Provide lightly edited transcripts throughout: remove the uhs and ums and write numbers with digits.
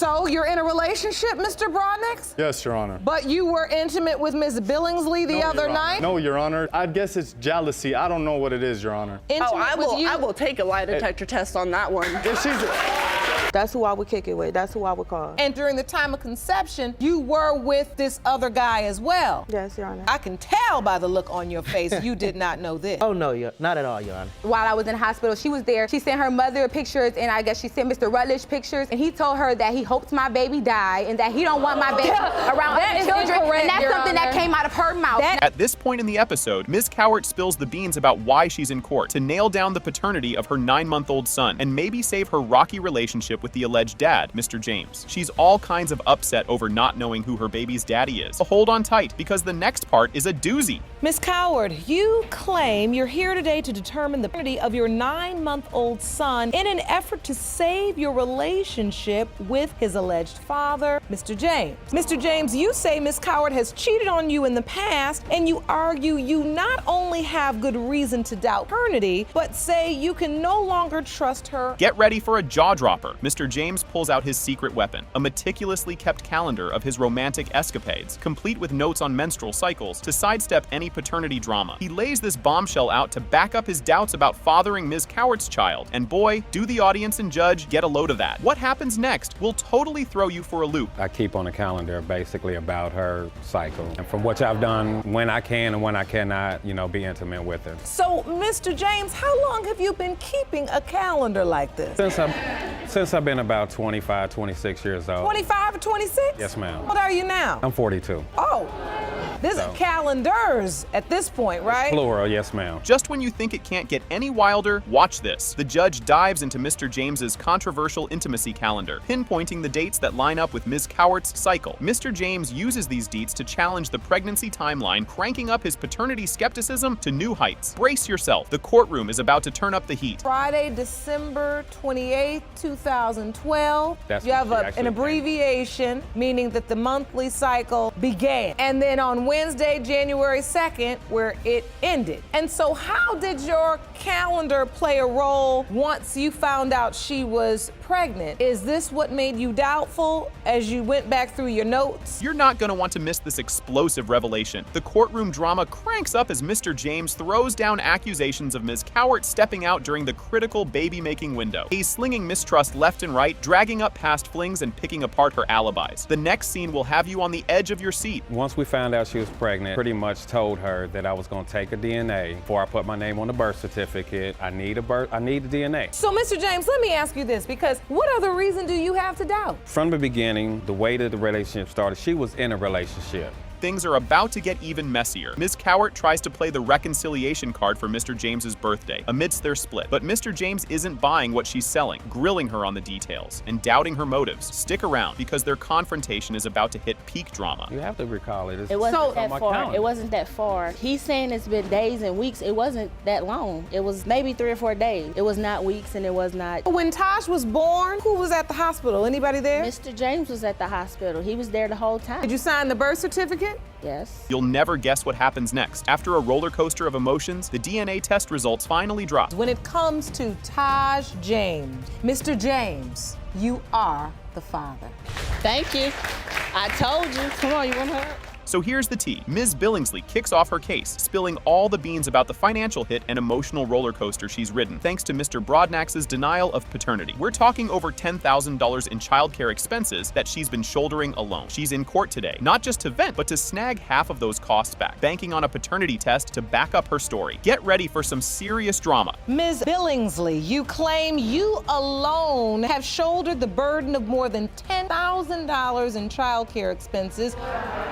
So you're in a relationship, Mr. Broadnax? Yes, Your Honor. But you were intimate with Ms. Billingsley the other night? No, Your Honor. I guess it's jealousy. I don't know what it is, Your Honor. Intimate I will take a lie detector test on that one. If she's... That's who I would kick it with. That's who I would call. And during the time of conception, you were with this other guy as well. Yes, Your Honor. I can tell by the look on your face you did not know this. Oh, no, not at all, Your Honor. While I was in the hospital, she was there. She sent her mother pictures, and I guess she sent Mr. Rutledge pictures, and he told her that he hopes my baby die and that he don't want my baby around other children, and that's something that came out of her mouth. At this point in the episode, Ms. Cowart spills the beans about why she's in court to nail down the paternity of her 9-month-old son and maybe save her rocky relationship with the alleged dad, Mr. James. She's all kinds of upset over not knowing who her baby's daddy is. Hold on tight, because the next part is a doozy. Ms. Cowart, you claim you're here today to determine the paternity of your 9-month-old son in an effort to save your relationship with his alleged father, Mr. James. Mr. James, you say Ms. Cowart has cheated on you in the past, and you argue you not only have good reason to doubt paternity, but say you can no longer trust her. Get ready for a jaw dropper. Mr. James pulls out his secret weapon, a meticulously kept calendar of his romantic escapades, complete with notes on menstrual cycles to sidestep any paternity drama. He lays this bombshell out to back up his doubts about fathering Ms. Cowart's child, and boy, do the audience and judge get a load of that. What happens next will totally throw you for a loop. I keep on a calendar basically about her cycle, and from what I've done, when I can and when I cannot, be intimate with her. So, Mr. James, how long have you been keeping a calendar like this? Since I've been about 25, 26 years old. 25 or 26? Yes, ma'am. What are you now? I'm 42. Oh, this is calendars at this point, right? Plural, yes, ma'am. Just when you think it can't get any wilder, watch this. The judge dives into Mr. James's controversial intimacy calendar, pinpointing the dates that line up with Ms. Cowart's cycle. Mr. James uses these dates to challenge the pregnancy timeline, cranking up his paternity skepticism to new heights. Brace yourself. The courtroom is about to turn up the heat. Friday, December 28th, 2012. That's you have when she actually an abbreviation, meaning that the monthly cycle began. And then on Wednesday, January 2nd, where it ended. And so how did your calendar play a role once you found out she was pregnant? Is this what made you doubtful as you went back through your notes? You're not going to want to miss this explosive revelation. The courtroom drama cranks up as Mr. James throws down accusations of Ms. Cowart stepping out during the critical baby-making window. He's slinging mistrust left and right, dragging up past flings and picking apart her alibis. The next scene will have you on the edge of your seat. Once we found out she was pregnant, pretty much told her that I was going to take a DNA before I put my name on the birth certificate. I need the DNA. So, Mr. James, let me ask you this, because what other reason do you have to doubt? From the beginning, the way that the relationship started, she was in a relationship. Things are about to get even messier. Ms. Cowart tries to play the reconciliation card for Mr. James's birthday amidst their split, but Mr. James isn't buying what she's selling, grilling her on the details and doubting her motives. Stick around, because their confrontation is about to hit peak drama. You have to recall it. It wasn't that far. It wasn't that far. He's saying it's been days and weeks. It wasn't that long. It was maybe 3 or 4 days. It was not weeks, and it was not. When Taj was born, who was at the hospital? Anybody there? Mr. James was at the hospital. He was there the whole time. Did you sign the birth certificate? Yes. You'll never guess what happens next. After a roller coaster of emotions, the DNA test results finally drop. When it comes to Taj James, Mr. James, you are the father. Thank you. I told you. Come on, you want her? So here's the tea. Ms. Billingsley kicks off her case, spilling all the beans about the financial hit and emotional roller coaster she's ridden, thanks to Mr. Broadnax's denial of paternity. We're talking over $10,000 in childcare expenses that she's been shouldering alone. She's in court today, not just to vent, but to snag half of those costs back, banking on a paternity test to back up her story. Get ready for some serious drama. Ms. Billingsley, you claim you alone have shouldered the burden of more than $10,000 in childcare expenses,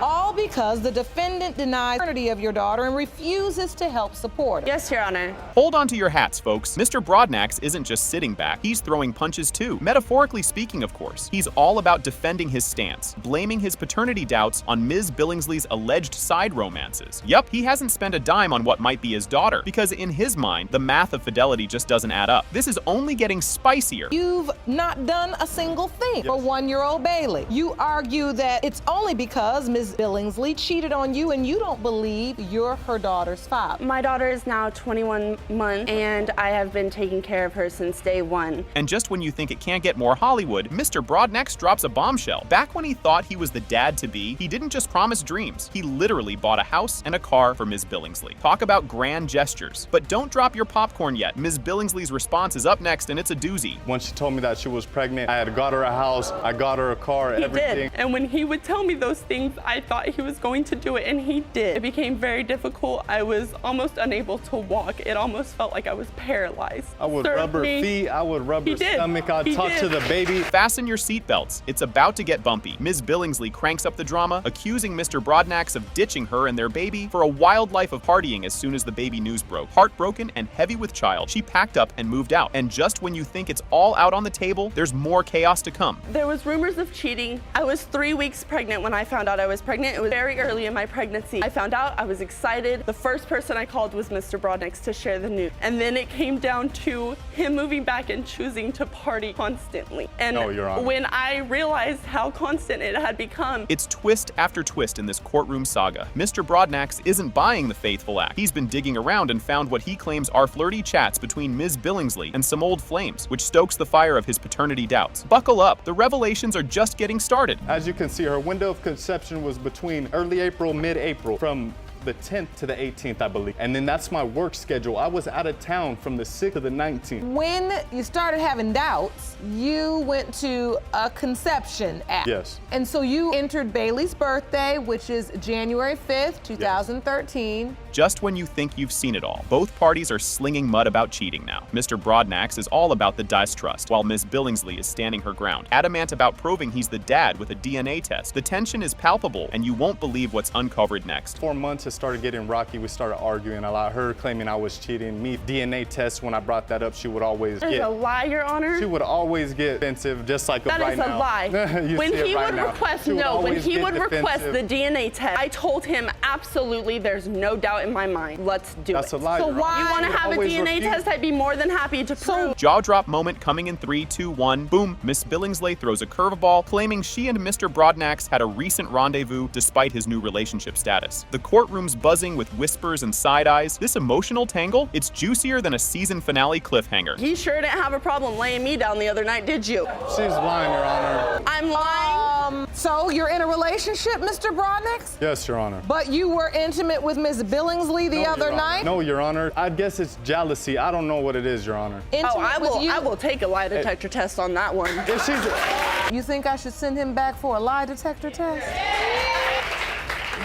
all because the defendant denies paternity of your daughter and refuses to help support her. Yes, Your Honor. Hold on to your hats, folks. Mr. Broadnax isn't just sitting back, he's throwing punches too. Metaphorically speaking, of course. He's all about defending his stance, blaming his paternity doubts on Ms. Billingsley's alleged side romances. Yup, he hasn't spent a dime on what might be his daughter, because in his mind, the math of fidelity just doesn't add up. This is only getting spicier. You've not done a single thing for 1-year-old Bailey. You argue that it's only because Ms. Billingsley Billingsley cheated on you and you don't believe you're her daughter's father. My daughter is now 21 months, and I have been taking care of her since day one. And just when you think it can't get more Hollywood, Mr. Broadnax drops a bombshell. Back when he thought he was the dad-to-be, he didn't just promise dreams. He literally bought a house and a car for Ms. Billingsley. Talk about grand gestures. But don't drop your popcorn yet. Ms. Billingsley's response is up next, and it's a doozy. When she told me that she was pregnant, I had got her a house, I got her a car, He everything. did. And when he would tell me those things, I thought he was going to do it, and he did. It became very difficult. I was almost unable to walk. It almost felt like I was paralyzed. I would rub her feet, I would rub her stomach, I'd talk to the baby. Fasten your seatbelts. It's about to get bumpy. Ms. Billingsley cranks up the drama, accusing Mr. Broadnax of ditching her and their baby for a wild life of partying as soon as the baby news broke. Heartbroken and heavy with child, she packed up and moved out. And just when you think it's all out on the table, there's more chaos to come. There was rumors of cheating. I was 3 weeks pregnant when I found out I was pregnant. It was very early in my pregnancy. I found out, I was excited. The first person I called was Mr. Broadnax to share the news. And then it came down to him moving back and choosing to party constantly. And No, Your Honor. when I realized how constant it had become, It's twist after twist in this courtroom saga. Mr. Broadnax isn't buying the faithful act. He's been digging around and found what he claims are flirty chats between Ms. Billingsley and some old flames, which stokes the fire of his paternity doubts. Buckle up, the revelations are just getting started. As you can see, her window of conception was between early April, mid-April, from the 10th to the 18th, I believe. And then that's my work schedule. I was out of town from the 6th to the 19th. When you started having doubts, you went to a conception app. Yes. And so you entered Bailey's birthday, which is January 5th, 2013. Just when you think you've seen it all, both parties are slinging mud about cheating now. Mr. Broadnax is all about the distrust, while Ms. Billingsley is standing her ground, adamant about proving he's the dad with a DNA test. The tension is palpable, and you won't believe what's uncovered next. 4 months it started getting rocky. We started arguing a lot. Her claiming I was cheating. Me, DNA tests, when I brought that up, she would always that is a lie, Your Honor. She would always get defensive, just like That right is now. a lie. You When see it he right would now. request, She would no, when always he get would request the defensive. DNA test, I told him absolutely there's no doubt in my mind. Let's do That's it. a lie. So Your Honor. why- You want to would have a always DNA refuse. test? I'd be more than happy to prove. Jaw drop moment coming in 3, 2, 1. Boom. Miss Billingsley throws a curveball, claiming she and Mr. Broadnax had a recent rendezvous despite his new relationship status. The courtroom's buzzing with whispers and side eyes. This emotional tangle, it's juicier than a season finale cliffhanger. He sure didn't have a problem laying me down the other night, did you? She's lying, Your Honor. I'm lying. So you're in a relationship, Mr. Broadnax? Yes, Your Honor. But you were intimate with Ms. Billingsley the No, other Your Honor. night? No, Your Honor. I guess it's jealousy. I don't know what it is, Your Honor. Intimate Oh, I with will. you? I will take a lie detector test on that one. If she's You think I should send him back for a lie detector test?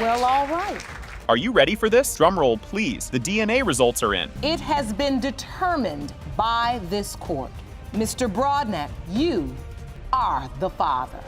Well, all right. Are you ready for this? Drumroll, please. The DNA results are in. It has been determined by this court. Mr. Broadnax, you are the father.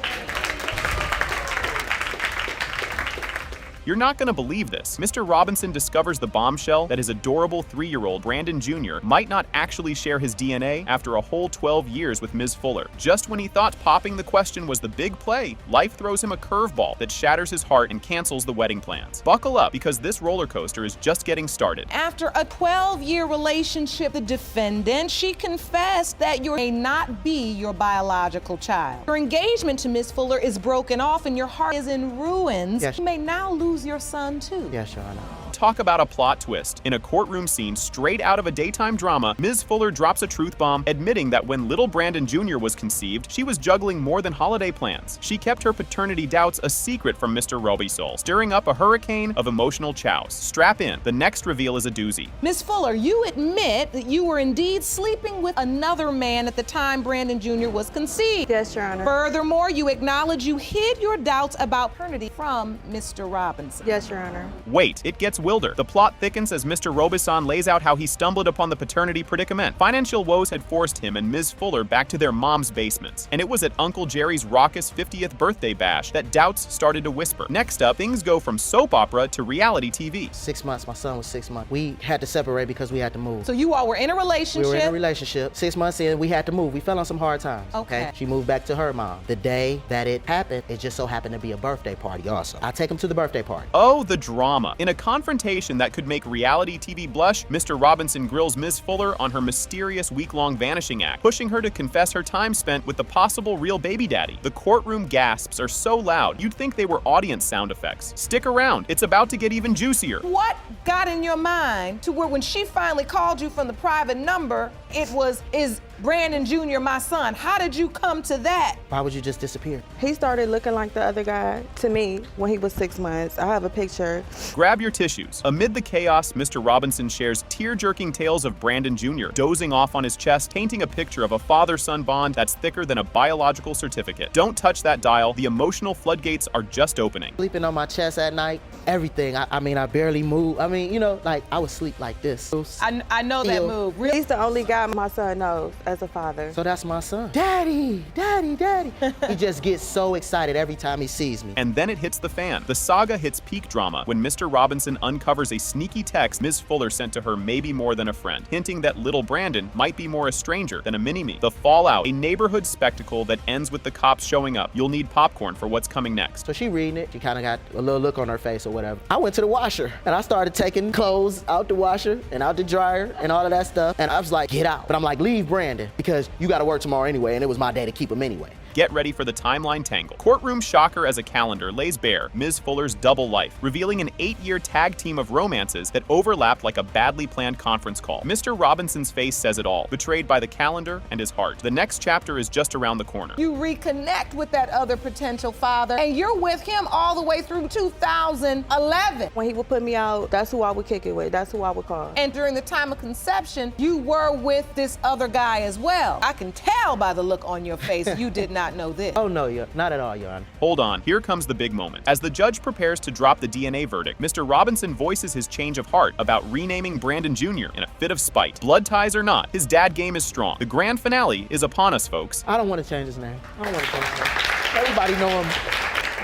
You're not gonna believe this. Mr. Robinson discovers the bombshell that his adorable 3-year-old Brandon Jr. might not actually share his DNA after a whole 12 years with Ms. Fuller. Just when he thought popping the question was the big play, life throws him a curveball that shatters his heart and cancels the wedding plans. Buckle up, because this roller coaster is just getting started. After a 12-year relationship, the defendant, she confessed that you may not be your biological child. Your engagement to Ms. Fuller is broken off and your heart is in ruins. Yes. You may now lose your son too. Yes, Your Honor. Talk about a plot twist. In a courtroom scene straight out of a daytime drama, Ms. Fuller drops a truth bomb, admitting that when little Brandon Jr. was conceived, she was juggling more than holiday plans. She kept her paternity doubts a secret from Mr. Robisol, stirring up a hurricane of emotional chows. Strap in. The next reveal is a doozy. Ms. Fuller, you admit that you were indeed sleeping with another man at the time Brandon Jr. was conceived. Yes, Your Honor. Furthermore, you acknowledge you hid your doubts about paternity from Mr. Robinson. Yes, Your Honor. Wait, it gets wilder. The plot thickens as Mr. Robison lays out how he stumbled upon the paternity predicament. Financial woes had forced him and Ms. Fuller back to their mom's basements, and it was at Uncle Jerry's raucous 50th birthday bash that doubts started to whisper. Next up, things go from soap opera to reality TV. 6 months. My son was 6 months. We had to separate because we had to move. So you all were in a We relationship? were in a relationship. 6 months in, we had to move. We fell on some hard times. Okay. She moved back to her mom. The day that it happened, it just so happened to be a birthday party also. I take him to the birthday party. Oh, the drama. In a confrontation that could make reality TV blush, Mr. Robinson grills Ms. Fuller on her mysterious week-long vanishing act, pushing her to confess her time spent with the possible real baby daddy. The courtroom gasps are so loud, you'd think they were audience sound effects. Stick around, it's about to get even juicier. What got in your mind to where when she finally called you from the private number, it was, is Brandon Jr. my son? How did you come to that? Why would you just disappear? He started looking like the other guy to me when he was 6 months. I have a picture. Grab your tissues. Amid the chaos, Mr. Robinson shares tear-jerking tales of Brandon Jr. dozing off on his chest, painting a picture of a father-son bond that's thicker than a biological certificate. Don't touch that dial. The emotional floodgates are just opening. Sleeping on my chest at night, everything. I mean, I barely move. I mean, you know, like I would sleep like this. I know that move. Really? He's the only guy my son knows as a father. So that's my son. Daddy, daddy, daddy. He just gets so excited every time he sees me. And then it hits the fan. The saga hits peak drama when Mr. Robinson uncovers a sneaky text Ms. Fuller sent to her maybe more than a friend, hinting that little Brandon might be more a stranger than a mini-me. The fallout, a neighborhood spectacle that ends with the cops showing up. You'll need popcorn for what's coming next. So she reading it, she kind of got a little look on her face or whatever. I went to the washer and I started taking clothes out the washer and out the dryer and all of that stuff. And I was like, get out. But I'm like, leave Brandon because you got to work tomorrow anyway. And it was my day to keep him anyway. Get ready for the timeline tangle. Courtroom shocker as a calendar lays bare Ms. Fuller's double life, revealing an 8-year tag team of romances that overlapped like a badly planned conference call. Mr. Robinson's face says it all, betrayed by the calendar and his heart. The next chapter is just around the corner. You reconnect with that other potential father, and you're with him all the way through 2011. When he would put me out, that's who I would kick it with. That's who I would call. And during the time of conception, you were with this other guy as well. I can tell by the look on your face you did not know this. Oh no, not at all, Your Honor. Hold on, here comes the big moment. As the judge prepares to drop the DNA verdict, Mr. Robinson voices his change of heart about renaming Brandon Jr. in a fit of spite. Blood ties or not, his dad game is strong. The grand finale is upon us, folks. I don't want to change his name. I don't want to change his name. Everybody know him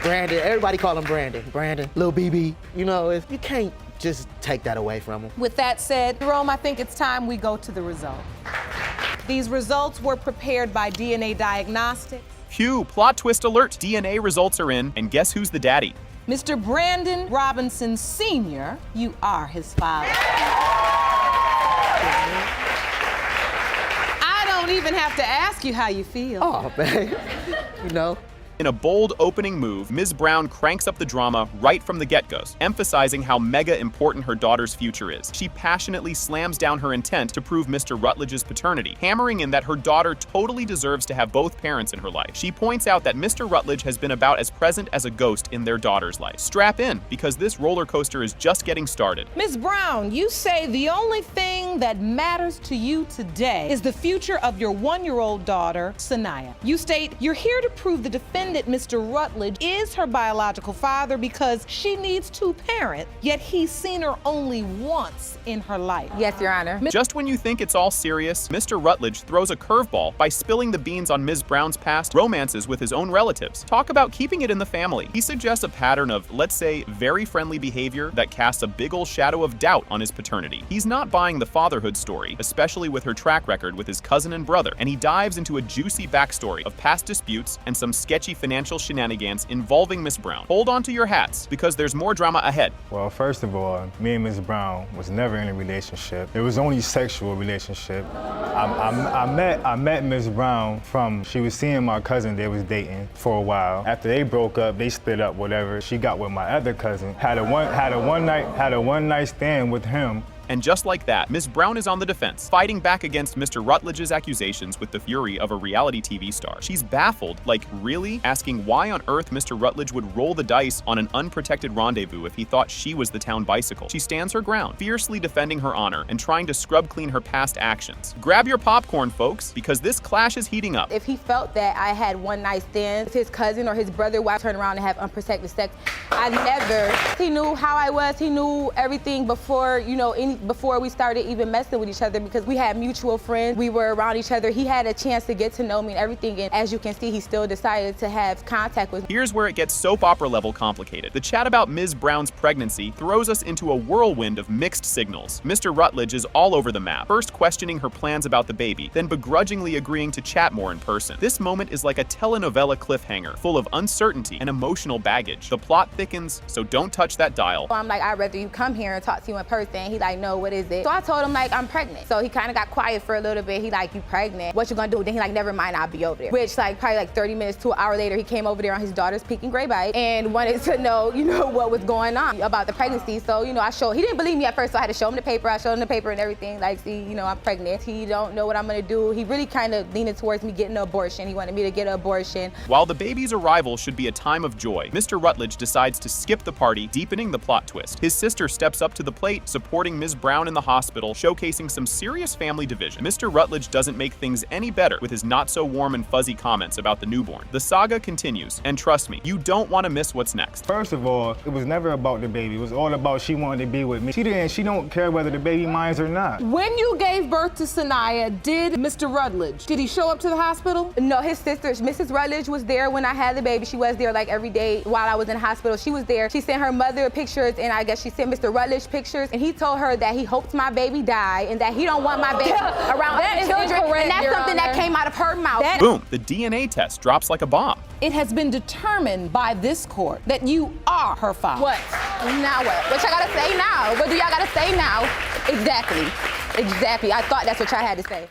Brandon. Everybody call him Brandon. Brandon, Lil BB. You know, you can't just take that away from him. With that said, Jerome, I think it's time we go to the result. These results were prepared by DNA Diagnostics. Phew, plot twist alert. DNA results are in, and guess who's the daddy? Mr. Brandon Robinson Sr., you are his father. I don't even have to ask you how you feel. Oh, man. You know. In a bold opening move, Ms. Brown cranks up the drama right from the get-goes, emphasizing how mega important her daughter's future is. She passionately slams down her intent to prove Mr. Rutledge's paternity, hammering in that her daughter totally deserves to have both parents in her life. She points out that Mr. Rutledge has been about as present as a ghost in their daughter's life. Strap in, because this roller coaster is just getting started. Ms. Brown, you say the only thing that matters to you today is the future of your 1-year-old daughter, Sanaya. You state you're here to prove the defendant, Mr. Rutledge, is her biological father because she needs 2 parents, yet he's seen her only once in her life. Yes, Your Honor. Just when you think it's all serious, Mr. Rutledge throws a curveball by spilling the beans on Ms. Brown's past romances with his own relatives. Talk about keeping it in the family. He suggests a pattern of, let's say, very friendly behavior that casts a big ol' shadow of doubt on his paternity. He's not buying the fatherhood story, especially with her track record with his cousin and brother, and he dives into a juicy backstory of past disputes and some sketchy financial shenanigans involving Miss Brown. Hold on to your hats, because there's more drama ahead. Well, first of all, me and Miss Brown was never in a relationship. It was only sexual relationship. I met Miss Brown from, she was seeing my cousin, they was dating for a while. After they broke up, they split up, whatever. She got with my other cousin, had a one night stand with him. And just like that, Ms. Brown is on the defense, fighting back against Mr. Rutledge's accusations with the fury of a reality TV star. She's baffled, like really, asking why on earth Mr. Rutledge would roll the dice on an unprotected rendezvous if he thought she was the town bicycle. She stands her ground, fiercely defending her honor and trying to scrub clean her past actions. Grab your popcorn, folks, because this clash is heating up. If he felt that I had one night stand with his cousin or his brother while I turned around and have unprotected sex, I never. He knew how I was. He knew everything before, you know, any before we started even messing with each other because we had mutual friends. We were around each other. He had a chance to get to know me and everything. And as you can see, he still decided to have contact with me. Here's where it gets soap opera level complicated. The chat about Ms. Brown's pregnancy throws us into a whirlwind of mixed signals. Mr. Rutledge is all over the map, first questioning her plans about the baby, then begrudgingly agreeing to chat more in person. This moment is like a telenovela cliffhanger, full of uncertainty and emotional baggage. The plot thickens, so don't touch that dial. I'm like, I'd rather you come here and talk to you in person. He like, no, what is it? So I told him like, I'm pregnant. So he kind of got quiet for a little bit. He like, you pregnant? What you gonna do? Then he like, never mind, I'll be over there. Which like probably like 30 minutes to an hour later, he came over there on his daughter's Peking Gray bike and wanted to know, you know, what was going on about the pregnancy. So, you know, he didn't believe me at first, so I had to show him the paper. I showed him the paper and everything. Like, see, you know, I'm pregnant. He don't know what I'm gonna do. He really kind of leaned towards me getting an abortion. He wanted me to get an abortion. While the baby's arrival should be a time of joy, Mr. Rutledge decides to skip the party, deepening the plot twist. His sister steps up to the plate, supporting Ms. Brown in the hospital, showcasing some serious family division. Mr. Rutledge doesn't make things any better with his not so warm and fuzzy comments about the newborn. The saga continues, and trust me, you don't want to miss what's next. First of all, it was never about the baby. It was all about she wanted to be with me. She don't care whether the baby minds or not. When you gave birth to Sanaya, did Mr. Rutledge, did he show up to the hospital? No, his sister, Mrs. Rutledge, was there when I had the baby. She was there like every day while I was in the hospital. She was there. She sent her mother pictures, and I guess she sent Mr. Rutledge pictures, and he told her that he hopes my baby die and that he don't want my baby around other children, and that's something that came out of her mouth. Boom, the DNA test drops like a bomb. It has been determined by this court that you are her father. What? Now what? What y'all gotta say now? What do y'all gotta say now? Exactly. I thought that's what y'all had to say.